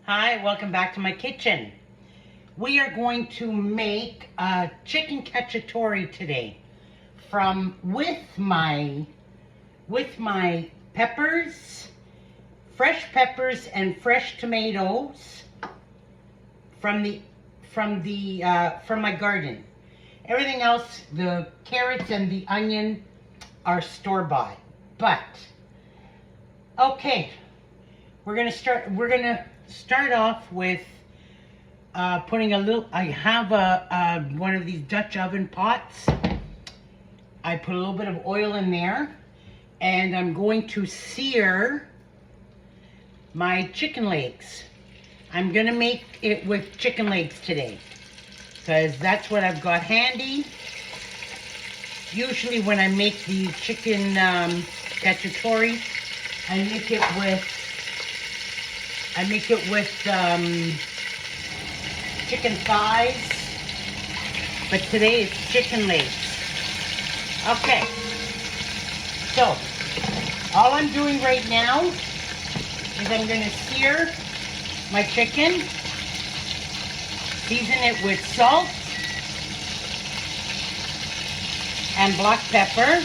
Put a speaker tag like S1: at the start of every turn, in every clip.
S1: Hi, welcome back to my kitchen. We are going to make a chicken cacciatore today with my peppers, fresh peppers and fresh tomatoes from my garden. Everything else, the carrots and the onion, are store-bought. But okay, we're gonna start off with putting a little. I have one of these Dutch oven pots. I put a little bit of oil in there, and I'm going to sear my chicken legs. I'm gonna make it with chicken legs today, because that's what I've got handy. Usually when I make the chicken cacciatore, I make it with chicken thighs, but today it's chicken legs. Okay, so all I'm doing right now is I'm going to sear my chicken, season it with salt and black pepper.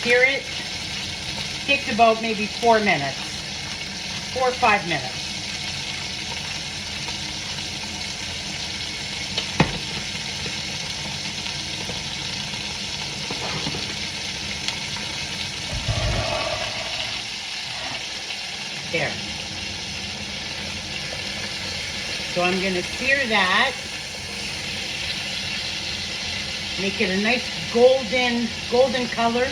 S1: Sear it. Takes about maybe 4 minutes, 4 or 5 minutes. There. So I'm going to sear that. Make it a nice golden color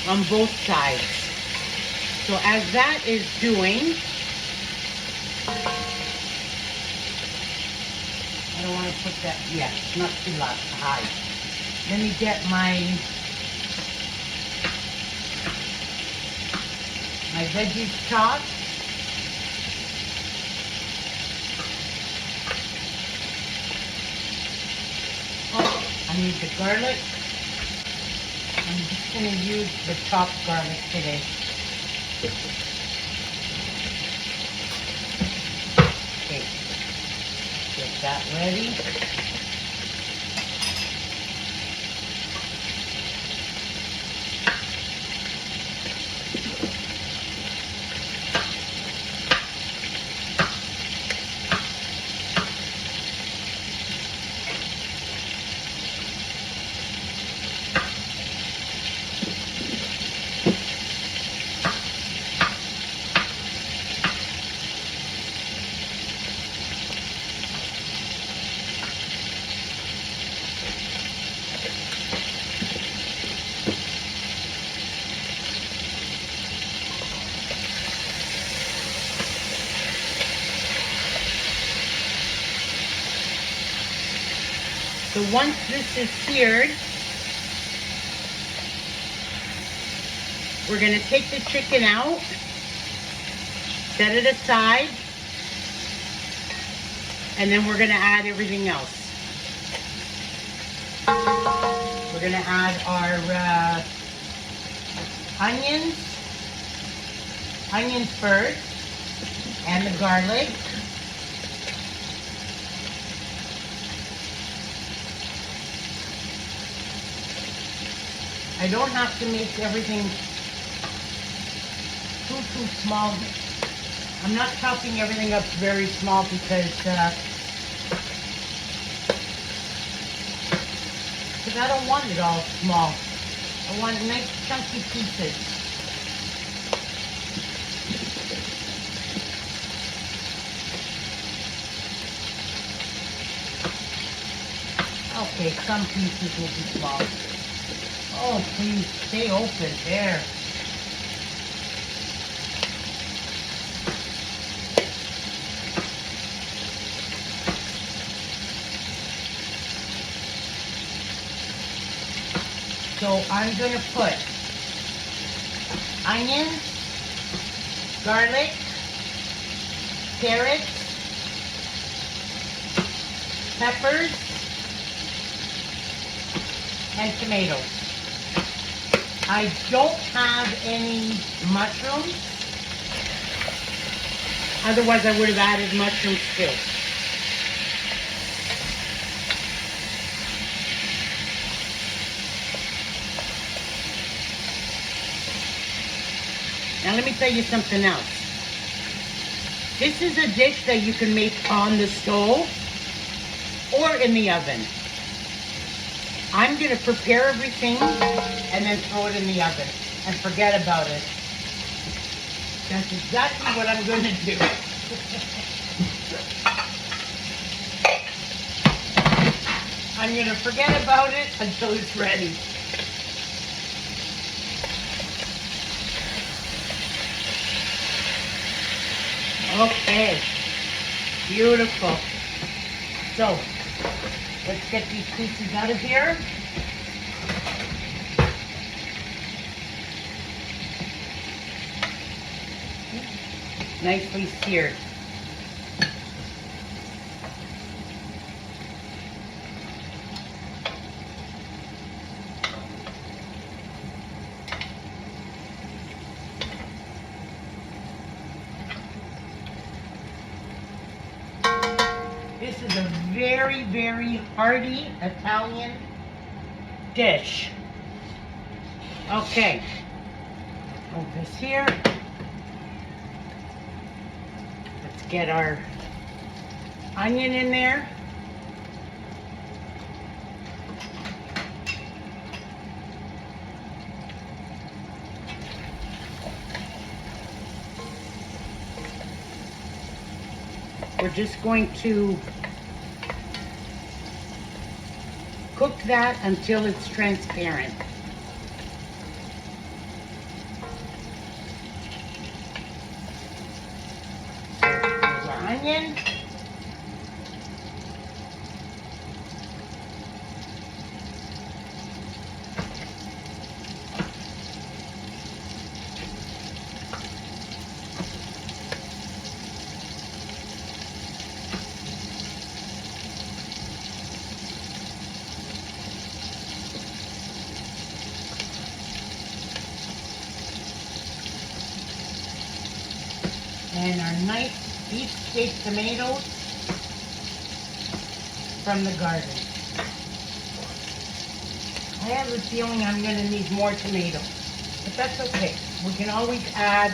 S1: on both sides. So as that is doing, I don't want to put that, yeah, not too loud, high. Let me get my veggies chopped. Oh, I need the garlic. I'm just going to use the chopped garlic today. Okay, get that ready. So once this is seared, we're going to take the chicken out, set it aside, and then we're going to add everything else. We're going to add our onions first, and the garlic. I don't have to make everything too small. I'm not chopping everything up very small because I don't want it all small. I want nice chunky pieces. Okay, some pieces will be small. Oh, please, stay open there. So I'm going to put onions, garlic, carrots, peppers, and tomatoes. I don't have any mushrooms. Otherwise, I would have added mushrooms too. Now let me tell you something else. This is a dish that you can make on the stove or in the oven. I'm going to prepare everything and then throw it in the oven and forget about it. That's exactly what I'm going to do. I'm going to forget about it until it's ready. Okay, beautiful. So, let's get these pieces out of here. Nicely seared. This is a very, very hearty Italian dish. Okay, hold this here. Let's get our onion in there. We're just going to cook that until it's transparent. There's our onion. And our nice deep steak tomatoes from the garden. I have a feeling I'm going to need more tomatoes, but that's okay. We can always add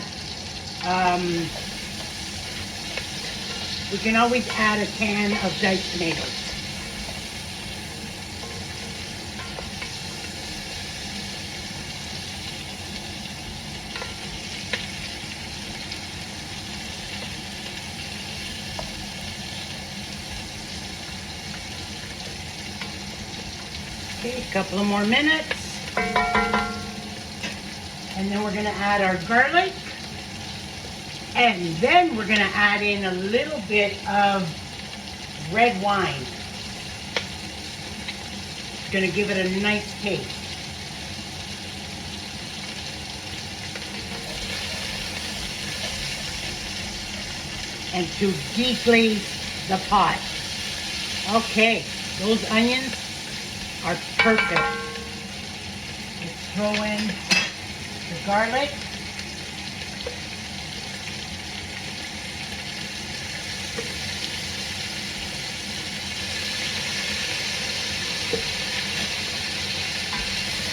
S1: a can of diced tomatoes. Okay, a couple of more minutes. And then we're going to add our garlic. And then we're going to add in a little bit of red wine. It's going to give it a nice taste. And to deglaze the pot. Okay, those onions are perfect. Let's throw in the garlic.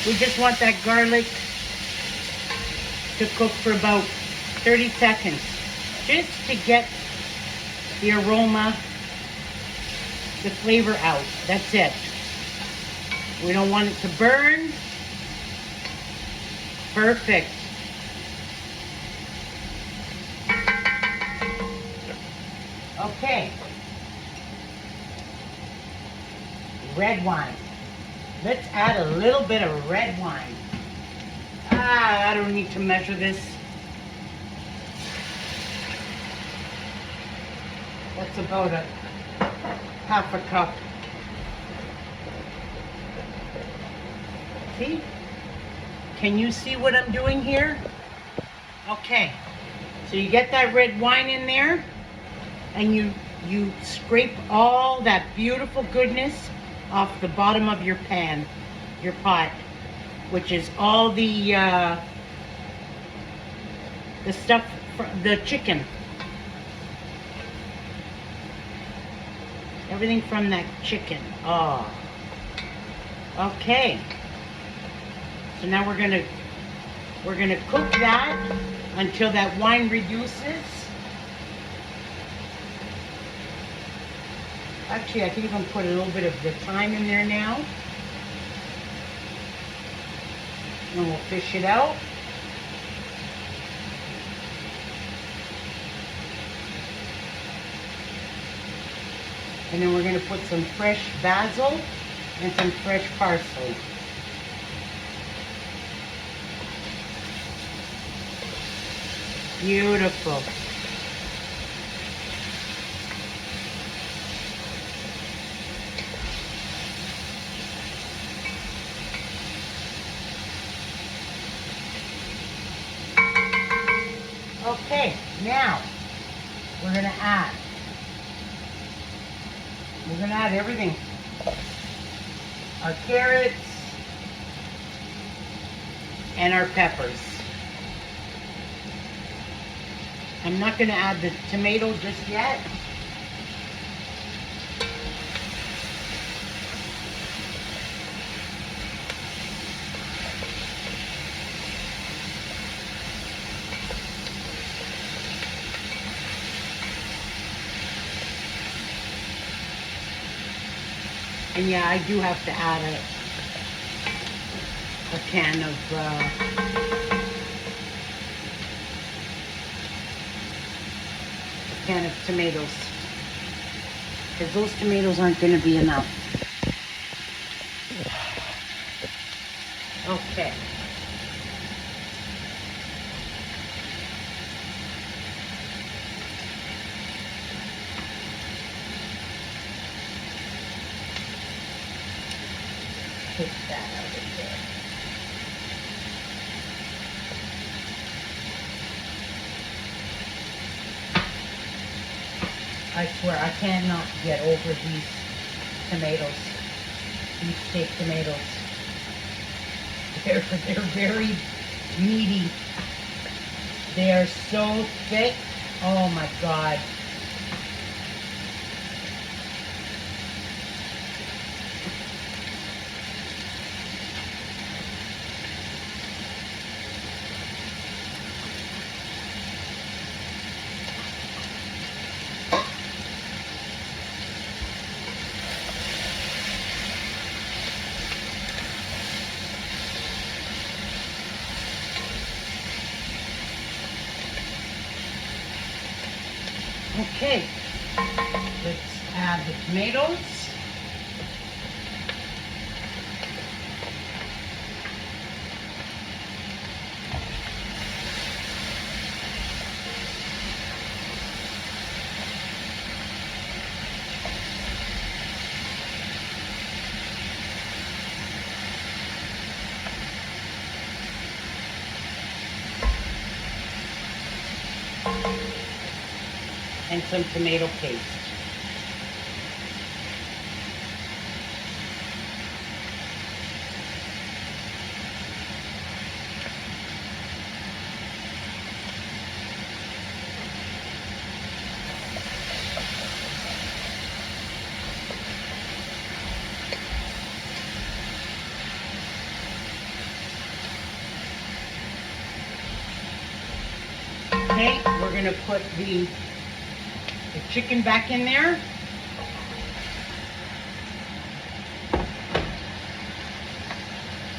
S1: We just want that garlic to cook for about 30 seconds, just to get the aroma, the flavor out. That's it. We don't want it to burn. Perfect. Okay. Red wine. Let's add a little bit of red wine. I don't need to measure this. That's about a half a cup. See? Can you see what I'm doing here? Okay. So you get that red wine in there, and you scrape all that beautiful goodness off the bottom of your pan, your pot. which is all the stuff, the chicken. Everything from that chicken. Oh. Okay. So now we're gonna cook that until that wine reduces. Actually, I can even put a little bit of the thyme in there now. And we'll fish it out. And then we're going to put some fresh basil and some fresh parsley. Beautiful. Okay, now we're going to add everything. Our carrots and our peppers. I'm not going to add the tomato just yet. And yeah, I do have to add a can of tomatoes, because those tomatoes aren't going to be enough. Okay. Take that out of there. I swear I cannot get over these tomatoes, these steak tomatoes. They're very meaty. They are so thick. Oh my God. Okay, let's add the tomatoes. And some tomato paste. Okay, we're going to put the chicken back in there.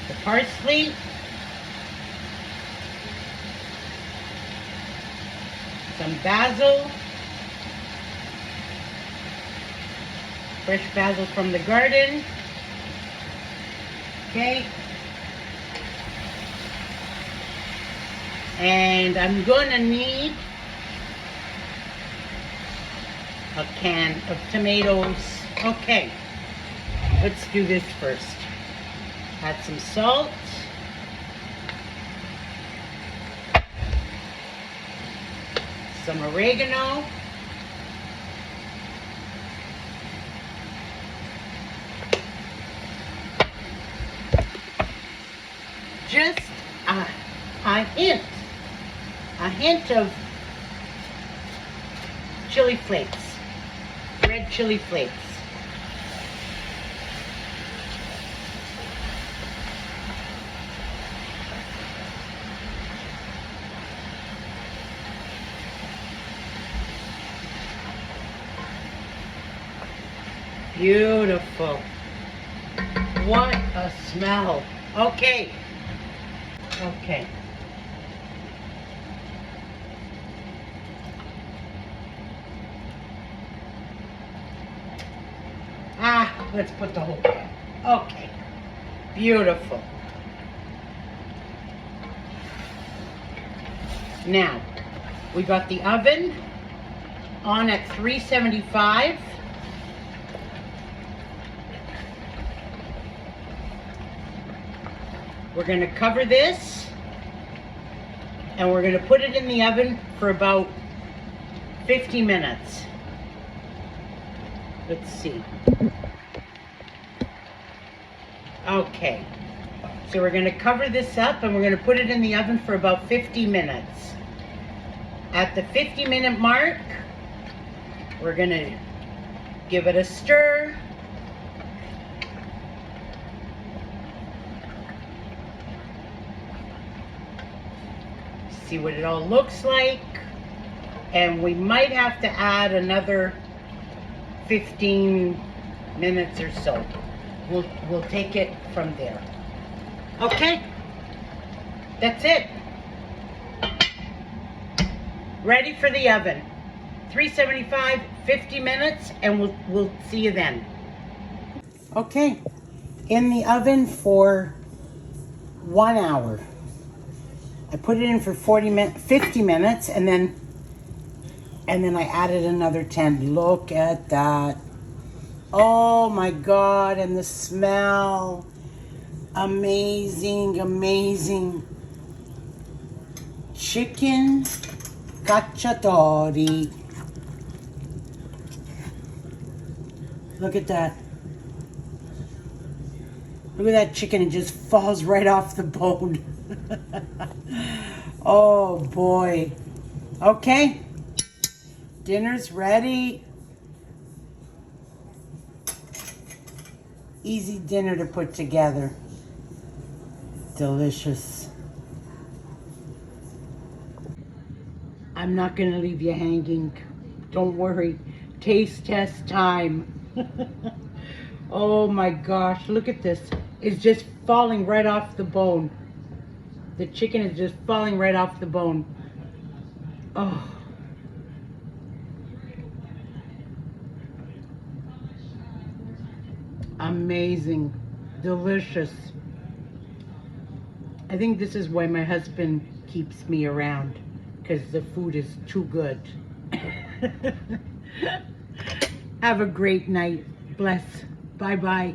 S1: The parsley. Some basil. Fresh basil from the garden. Okay. And I'm gonna need a can of tomatoes. Okay, let's do this first. Add some salt. Some oregano. just a hint of chili flakes, red chili flakes. Beautiful. What a smell. Okay. Okay. Let's put the whole pan. Okay. Beautiful. Now, we got the oven on at 375. We're going to cover this and we're going to put it in the oven for about 50 minutes. Let's see. Okay. So we're going to cover this up and we're going to put it in the oven for about 50 minutes. At the 50-minute mark, we're going to give it a stir. See what it all looks like, and we might have to add another 15 minutes or so. We'll take it from there. Okay, that's it. Ready for the oven. 375, 50 minutes, and we'll see you then. Okay, in the oven for 1 hour. I put it in for 50 minutes, and then I added another 10. Look at that. Oh my God, and the smell. Amazing, amazing. Chicken Cacciatore. Look at that. Look at that chicken, it just falls right off the bone. Oh boy. Okay, dinner's ready. Easy dinner to put together. Delicious. I'm not gonna leave you hanging. Don't worry. Taste test time. Oh my gosh, look at this. It's just falling right off the bone. The chicken is just falling right off the bone. Oh. Amazing. Delicious. I think this is why my husband keeps me around, because the food is too good. Have a great night. Bless. Bye-bye.